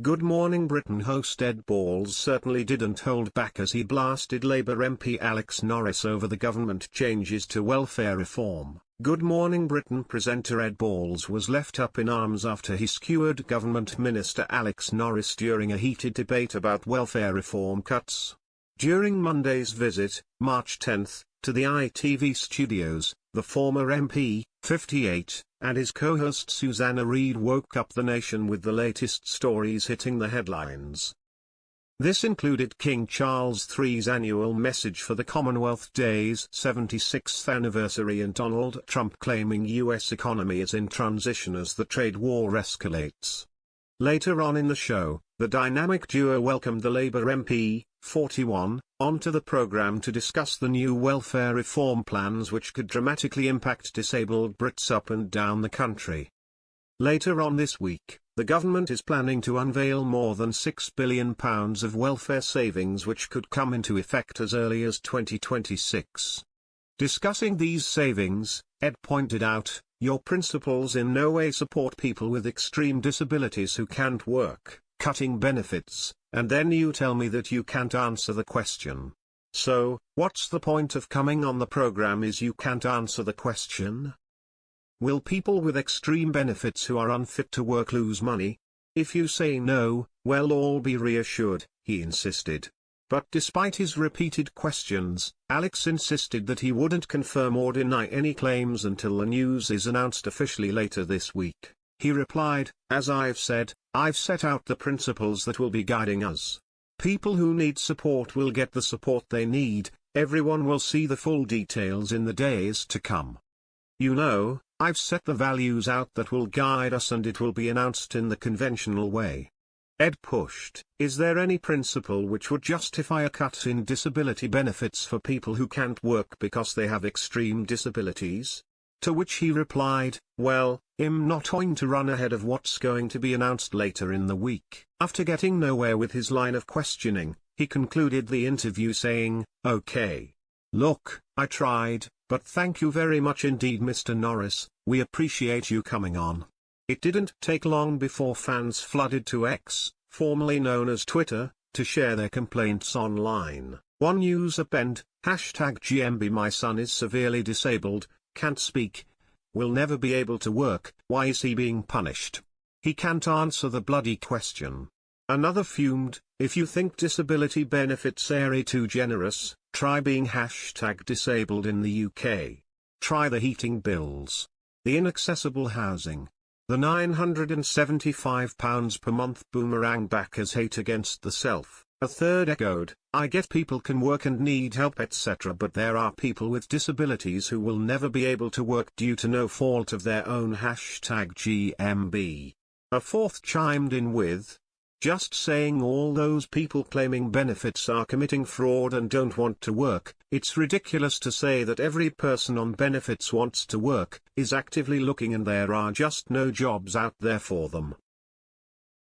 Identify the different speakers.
Speaker 1: Good Morning Britain host Ed Balls certainly didn't hold back as he blasted Labour MP Alex Norris over the government changes to welfare reform. Good Morning Britain presenter Ed Balls was left up in arms after he skewered Government Minister Alex Norris during a heated debate about welfare reform cuts. During Monday's visit, March 10, to the ITV studios, the former MP, 58, and his co-host Susanna Reid woke up the nation with the latest stories hitting the headlines. This included King Charles III's annual message for the Commonwealth Day's 76th anniversary and Donald Trump claiming U.S. economy is in transition as the trade war escalates. Later on in the show, the dynamic duo welcomed the Labour MP, 41, onto the programme to discuss the new welfare reform plans which could dramatically impact disabled Brits up and down the country. Later on this week, the government is planning to unveil more than £6 billion of welfare savings which could come into effect as early as 2026. Discussing these savings, Ed pointed out, "Your principles in no way support people with extreme disabilities who can't work, cutting benefits, and then you tell me that you can't answer the question. So, what's the point of coming on the program if you can't answer the question? Will people with extreme benefits who are unfit to work lose money? If you say no, well, all be reassured," he insisted. But despite his repeated questions, Alex insisted that he wouldn't confirm or deny any claims until the news is announced officially later this week. He replied, "As I've said, I've set out the principles that will be guiding us. People who need support will get the support they need, everyone will see the full details in the days to come. You know, I've set the values out that will guide us and it will be announced in the conventional way." Ed pushed, "Is there any principle which would justify a cut in disability benefits for people who can't work because they have extreme disabilities?" To which he replied, "Well, I'm not going to run ahead of what's going to be announced later in the week." After getting nowhere with his line of questioning, he concluded the interview saying, "Okay. Look, I tried, but thank you very much indeed, Mr. Norris, we appreciate you coming on." It didn't take long before fans flooded to X, formerly known as Twitter, to share their complaints online. One user penned, #GMB My son is severely disabled, can't speak, will never be able to work, why is he being punished? He can't answer the bloody question. Another fumed, "If you think disability benefits are too generous, try being #disabled in the UK. Try the heating bills. The inaccessible housing. The £975 per month boomerang back as hate against the self." A third echoed, "I get people can work and need help etc. but there are people with disabilities who will never be able to work due to no fault of their own #GMB. A fourth chimed in with, "Just saying all those people claiming benefits are committing fraud and don't want to work. It's ridiculous to say that every person on benefits wants to work, is actively looking and there are just no jobs out there for them."